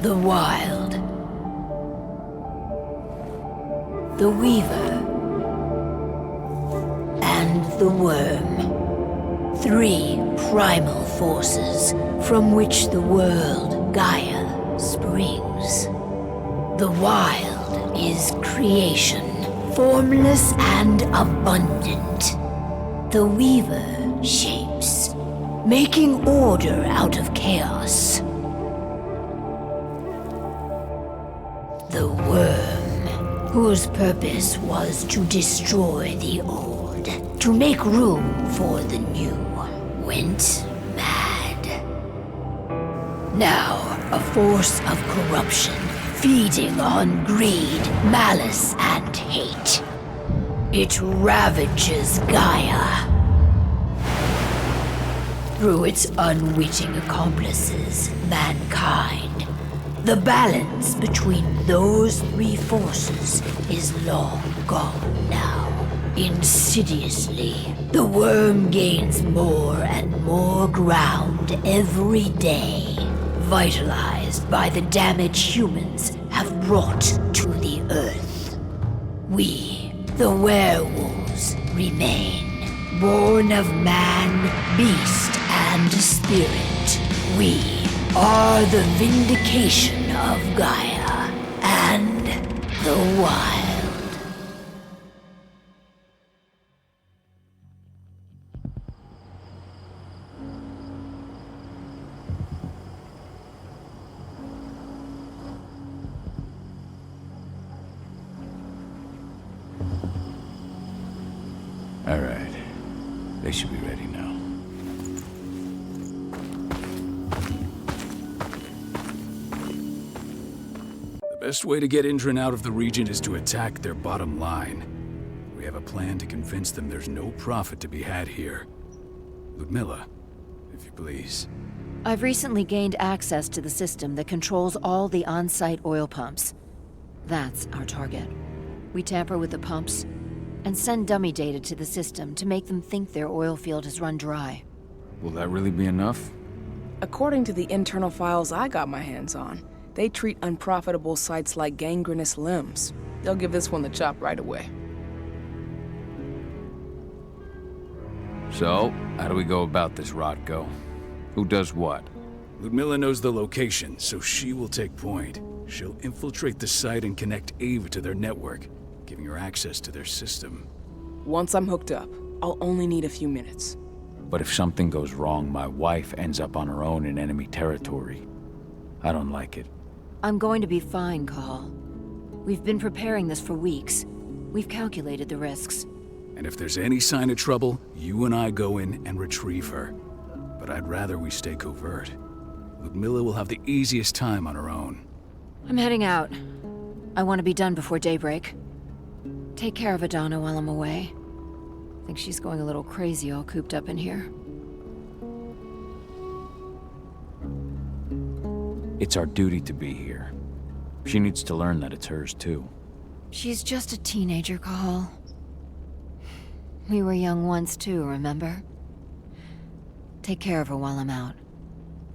The Wild. The Weaver. And the Worm. 3 primal forces from which the world, Gaia, springs. The Wild is creation, formless and abundant. The Weaver shapes, making order out of chaos. The Worm, whose purpose was to destroy the old, to make room for the new, went mad. Now, a force of corruption, feeding on greed, malice, and hate. It ravages Gaia. Through its unwitting accomplices, mankind. The balance between those 3 forces is long gone now. Insidiously, the Worm gains more and more ground every day, vitalized by the damage humans have brought to the Earth. We, the werewolves, remain, born of man, beast, and spirit. We are the vindication of Gaia and the Wild. All right. They should be ready now. The best way to get Indran out of the region is to attack their bottom line. We have a plan to convince them there's no profit to be had here. Ludmilla, if you please. I've recently gained access to the system that controls all the on-site oil pumps. That's our target. We tamper with the pumps and send dummy data to the system to make them think their oil field has run dry. Will that really be enough? According to the internal files I got my hands on, they treat unprofitable sites like gangrenous limbs. They'll give this one the chop right away. So, how do we go about this, Rodko? Who does what? Ludmilla knows the location, so she will take point. She'll infiltrate the site and connect Ava to their network, giving her access to their system. Once I'm hooked up, I'll only need a few minutes. But if something goes wrong, my wife ends up on her own in enemy territory. I don't like it. I'm going to be fine, Call. We've been preparing this for weeks. We've calculated the risks. And if there's any sign of trouble, you and I go in and retrieve her. But I'd rather we stay covert. Ludmilla will have the easiest time on her own. I'm heading out. I want to be done before daybreak. Take care of Adana while I'm away. I think she's going a little crazy all cooped up in here. It's our duty to be here. She needs to learn that it's hers too. She's just a teenager, Call. We were young once too, remember? Take care of her while I'm out.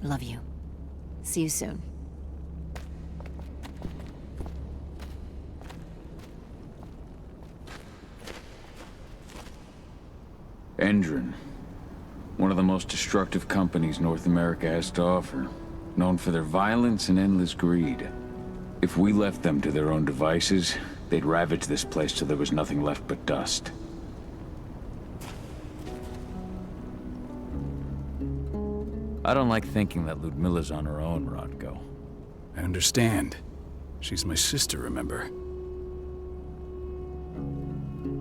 Love you. See you soon. Endron. One of the most destructive companies North America has to offer. Known for their violence and endless greed. If we left them to their own devices, they'd ravage this place till there was nothing left but dust. I don't like thinking that Ludmilla's on her own, Rodko. I understand. She's my sister, remember?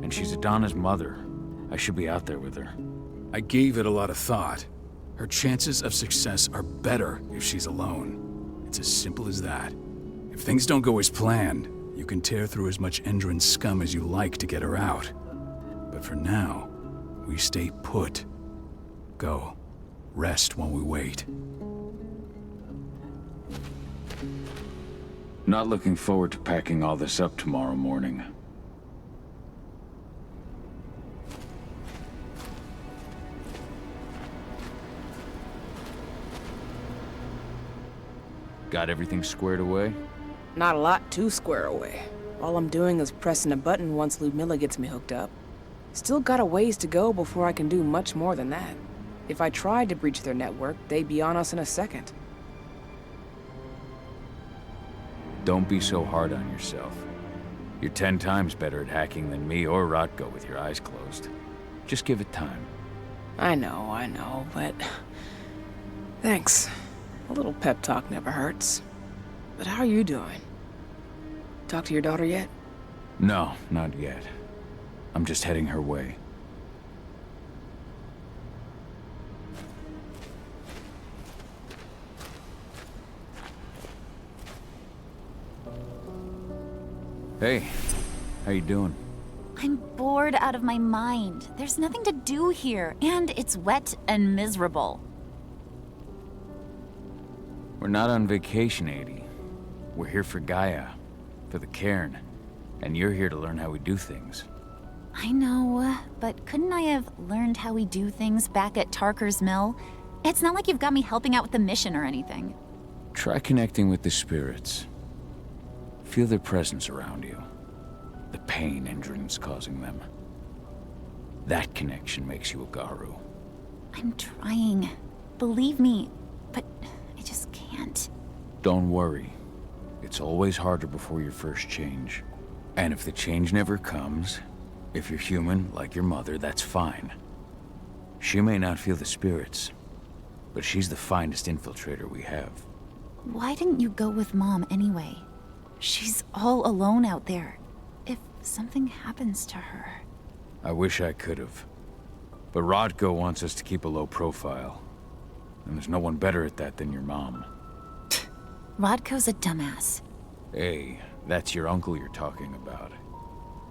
And she's Adana's mother. I should be out there with her. I gave it a lot of thought. Her chances of success are better if she's alone. It's as simple as that. If things don't go as planned, you can tear through as much Endron scum as you like to get her out. But for now, we stay put. Go. Rest while we wait. Not looking forward to packing all this up tomorrow morning. Got everything squared away? Not a lot to square away. All I'm doing is pressing a button once Ludmilla gets me hooked up. Still got a ways to go before I can do much more than that. If I tried to breach their network, they'd be on us in a second. Don't be so hard on yourself. You're 10 times better at hacking than me or Rotko with your eyes closed. Just give it time. I know, but... Thanks. A little pep talk never hurts. But how are you doing? Talk to your daughter yet? No, not yet. I'm just heading her way. Hey, how you doing? I'm bored out of my mind. There's nothing to do here, and it's wet and miserable. We're not on vacation, Adie. We're here for Gaia, for the cairn, and you're here to learn how we do things. I know, but couldn't I have learned how we do things back at Tarker's Mill? It's not like you've got me helping out with the mission or anything. Try connecting with the spirits. Feel their presence around you. The pain Endron's causing them. That connection makes you a Garu. I'm trying. Believe me, but I just can't. Don't worry. It's always harder before your first change. And if the change never comes, if you're human, like your mother, that's fine. She may not feel the spirits, but she's the finest infiltrator we have. Why didn't you go with Mom anyway? She's all alone out there. If something happens to her... I wish I could have. But Rodko wants us to keep a low profile. And there's no one better at that than your mom. Rodko's a dumbass. Hey, that's your uncle you're talking about.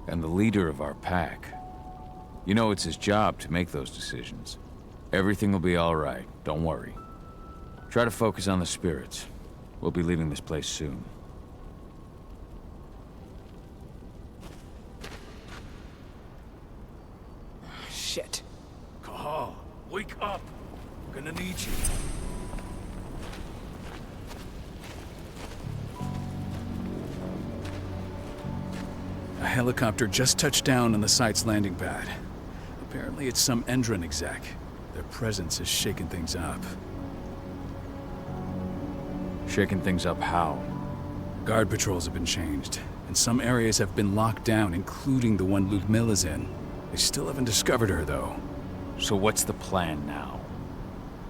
And the leader of our pack. You know it's his job to make those decisions. Everything will be all right, don't worry. Try to focus on the spirits. We'll be leaving this place soon. Shit. Cahal, wake up! I'm gonna need you. A helicopter just touched down on the site's landing pad. Apparently it's some Endron exec. Their presence has shaken things up. Shaking things up how? Guard patrols have been changed, and some areas have been locked down, including the one Ludmilla's in. They still haven't discovered her, though. So what's the plan now?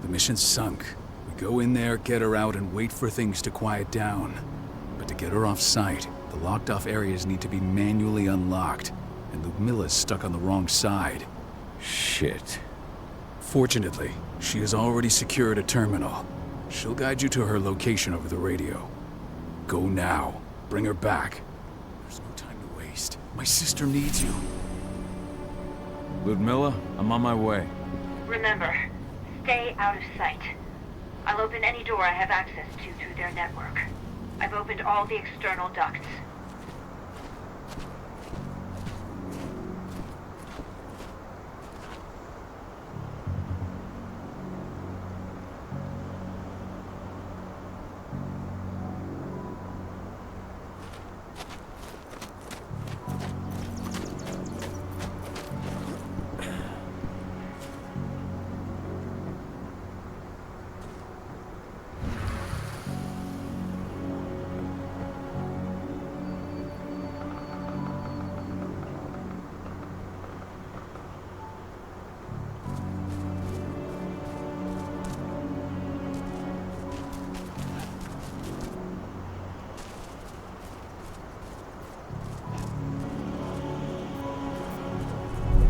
The mission's sunk. We go in there, get her out, and wait for things to quiet down. But to get her off-site, the locked-off areas need to be manually unlocked, and Ludmilla's stuck on the wrong side. Shit. Fortunately, she has already secured a terminal. She'll guide you to her location over the radio. Go now. Bring her back. There's no time to waste. My sister needs you. Ludmilla, I'm on my way. Remember, stay out of sight. I'll open any door I have access to through their network. I've opened all the external ducts.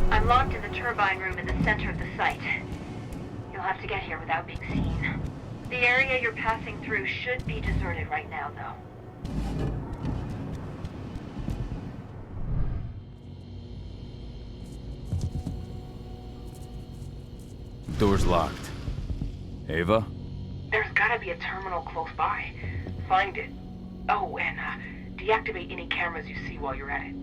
I'm locked in the turbine room in the center of the site. You'll have to get here without being seen. The area you're passing through should be deserted right now, though. Door's locked. Ava? There's gotta be a terminal close by. Find it. Oh, and deactivate any cameras you see while you're at it.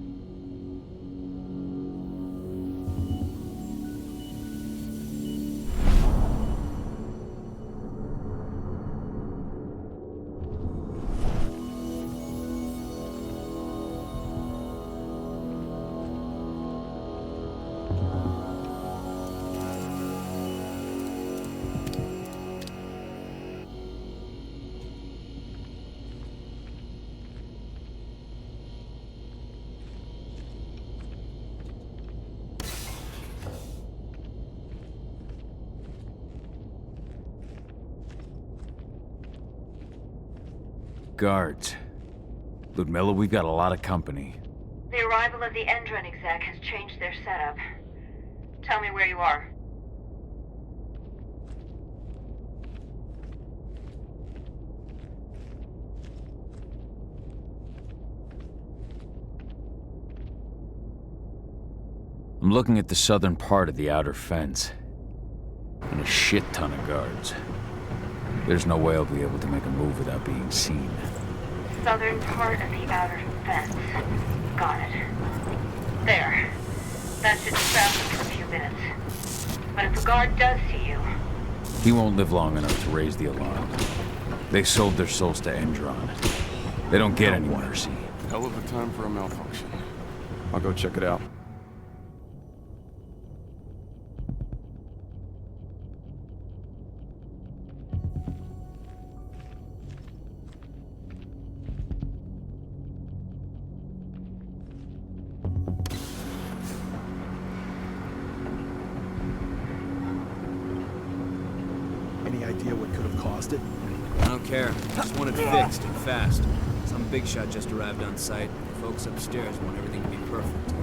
Guards. Ludmilla, we've got a lot of company. The arrival of the Endron exec has changed their setup. Tell me where you are. I'm looking at the southern part of the outer fence. And a shit ton of guards. There's no way I'll be able to make a move without being seen. Southern part of the outer fence. Got it. There. That should distract them for a few minutes. But if a guard does see you... He won't live long enough to raise the alarm. They sold their souls to Endron. They don't get any mercy. Hell of a time for a malfunction. I'll go check it out. Any idea what could have caused it? I don't care. Just want it fixed and fast. Some big shot just arrived on site. The folks upstairs want everything to be perfect.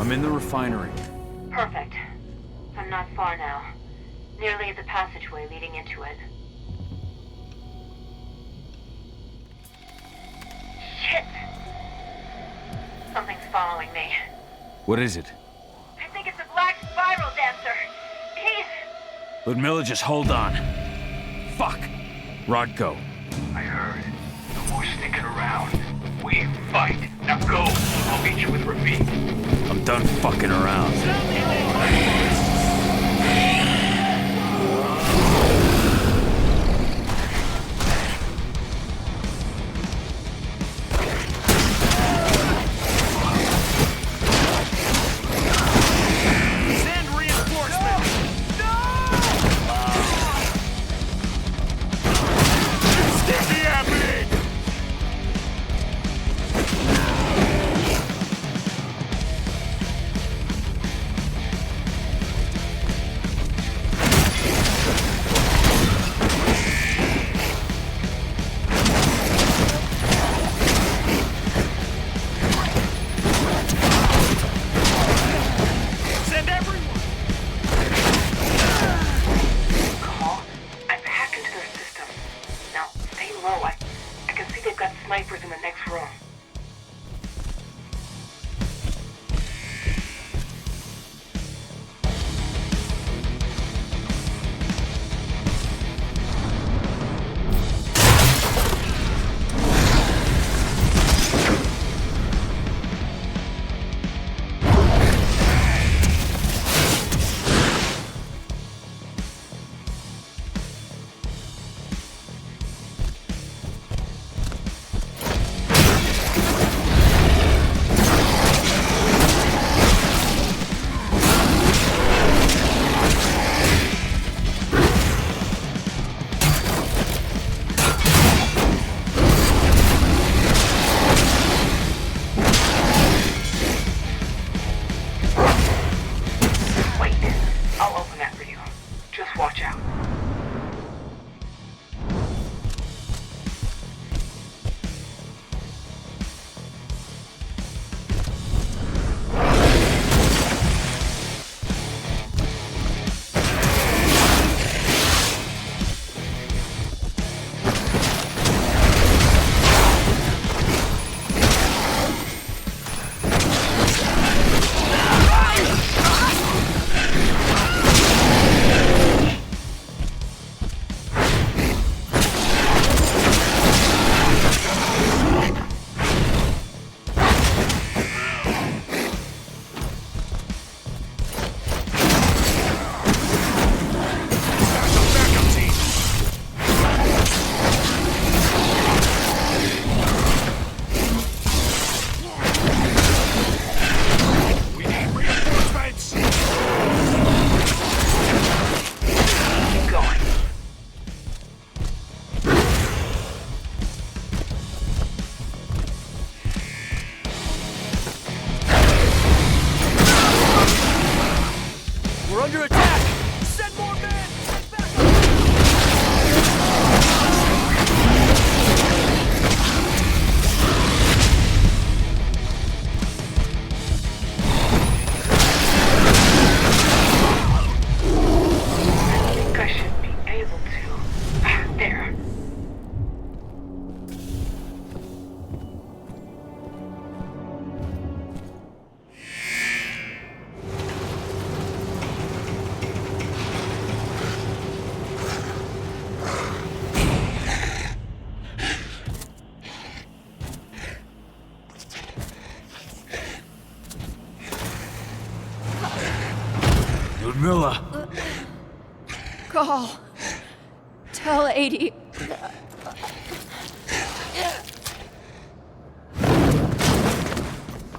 I'm in the refinery. Perfect. I'm not far now. Nearly at the passageway leading into it. Shit! Something's following me. What is it? I think it's a black spiral dancer. He's... Ludmilla, just hold on. Fuck! Rodko. I heard. No more sticking around. We fight. Now go. I'll meet you with Rafik. I'm done fucking around. Under attack! Send more men! Send back! I think I should be able to. There. Ludmilla! Call. Tell 80.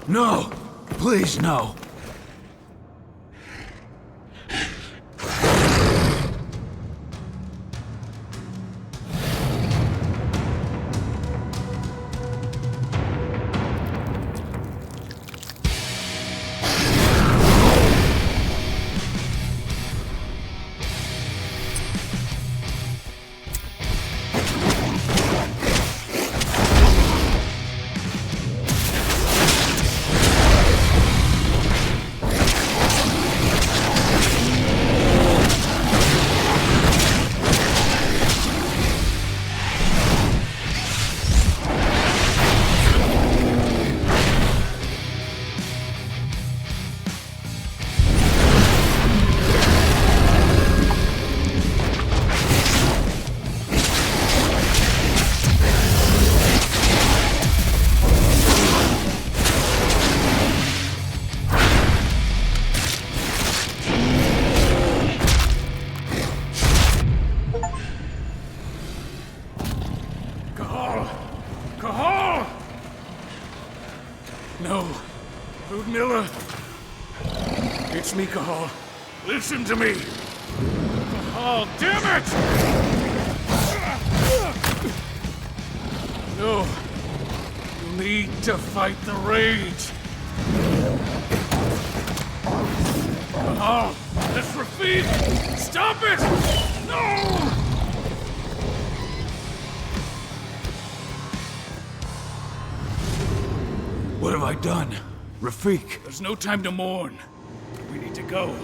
No! Please, no! No. Ludmilla. It's me, Cahal. Listen to me. Cahal, damn it! No. You need to fight the rage. Cahal, that's Rafik! Stop it! No! What have I done? Rafik! There's no time to mourn. We need to go.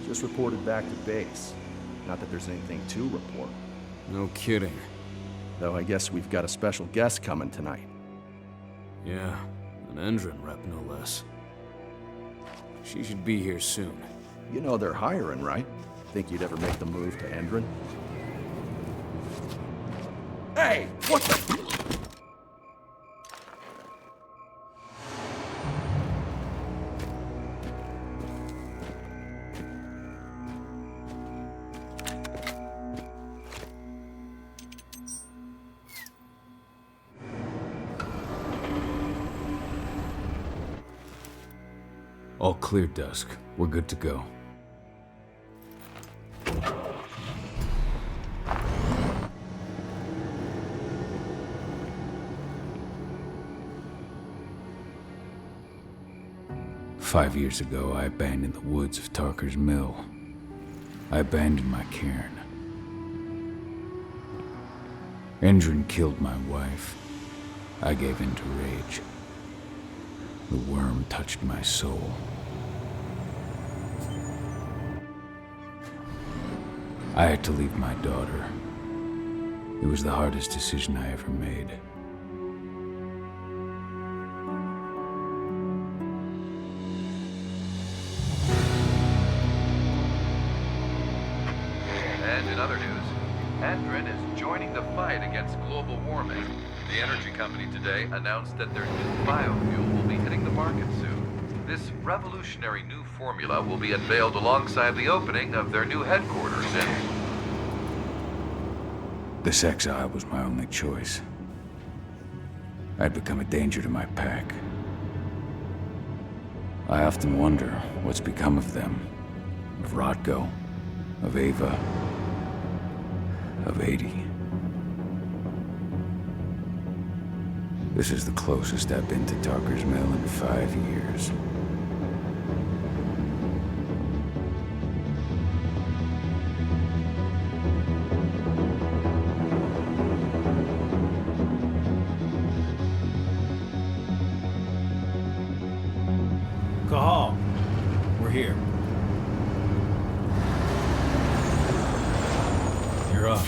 Just reported back to base. Not that there's anything to report. No kidding. Though I guess we've got a special guest coming tonight. Yeah, an Endron rep, no less. She should be here soon. You know they're hiring, right? Think you'd ever make the move to Endron? Hey! What the... All clear, Dusk. We're good to go. Five years ago, I abandoned the woods of Tarker's Mill. I abandoned my cairn. Endron killed my wife. I gave in to rage. The worm touched my soul. I had to leave my daughter. It was the hardest decision I ever made. And in other news, Endrin is joining the fight against global warming. The energy company today announced that their new biofuel will be hitting the market soon. This revolutionary new formula will be unveiled alongside the opening of their new headquarters in... This exile was my only choice. I'd become a danger to my pack. I often wonder what's become of them. Of Rotko, of Ava, of 80. This is the closest I've been to Tarker's Mill in 5 years. Cahal, we're here. You're up.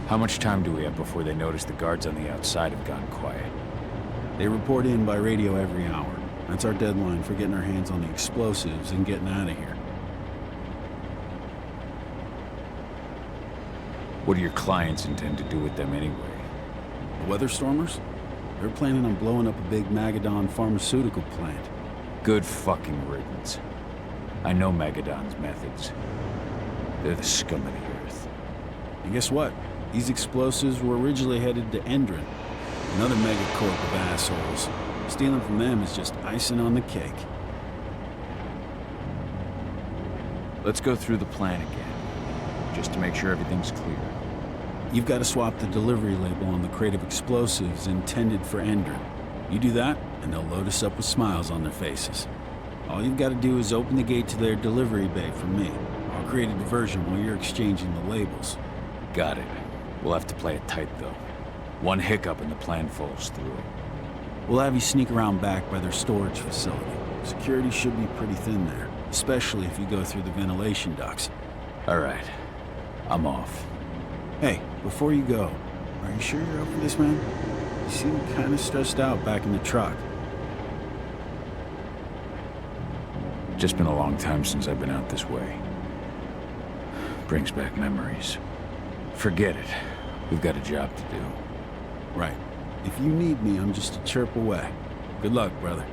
How much time do we have before they notice the guards on the outside have gone quiet? They report in by radio every hour. That's our deadline for getting our hands on the explosives and getting out of here. What do your clients intend to do with them anyway? The Weatherstormers? They're planning on blowing up a big Magadon pharmaceutical plant. Good fucking riddance. I know Magadon's methods. They're the scum of the earth. And guess what? These explosives were originally headed to Endrin, another megacorp of assholes. Stealing from them is just icing on the cake. Let's go through the plan again, just to make sure everything's clear. You've got to swap the delivery label on the crate of explosives intended for Endrin. You do that, and they'll load us up with smiles on their faces. All you've got to do is open the gate to their delivery bay for me. I'll create a diversion while you're exchanging the labels. Got it. We'll have to play it tight, though. One hiccup and the plan falls through. We'll have you sneak around back by their storage facility. Security should be pretty thin there, especially if you go through the ventilation ducts. All right. I'm off. Hey, before you go, are you sure you're up for this, man? You seem kind of stressed out back in the truck. Just been a long time since I've been out this way. Brings back memories. Forget it. We've got a job to do. Right. If you need me, I'm just a chirp away. Good luck, brother.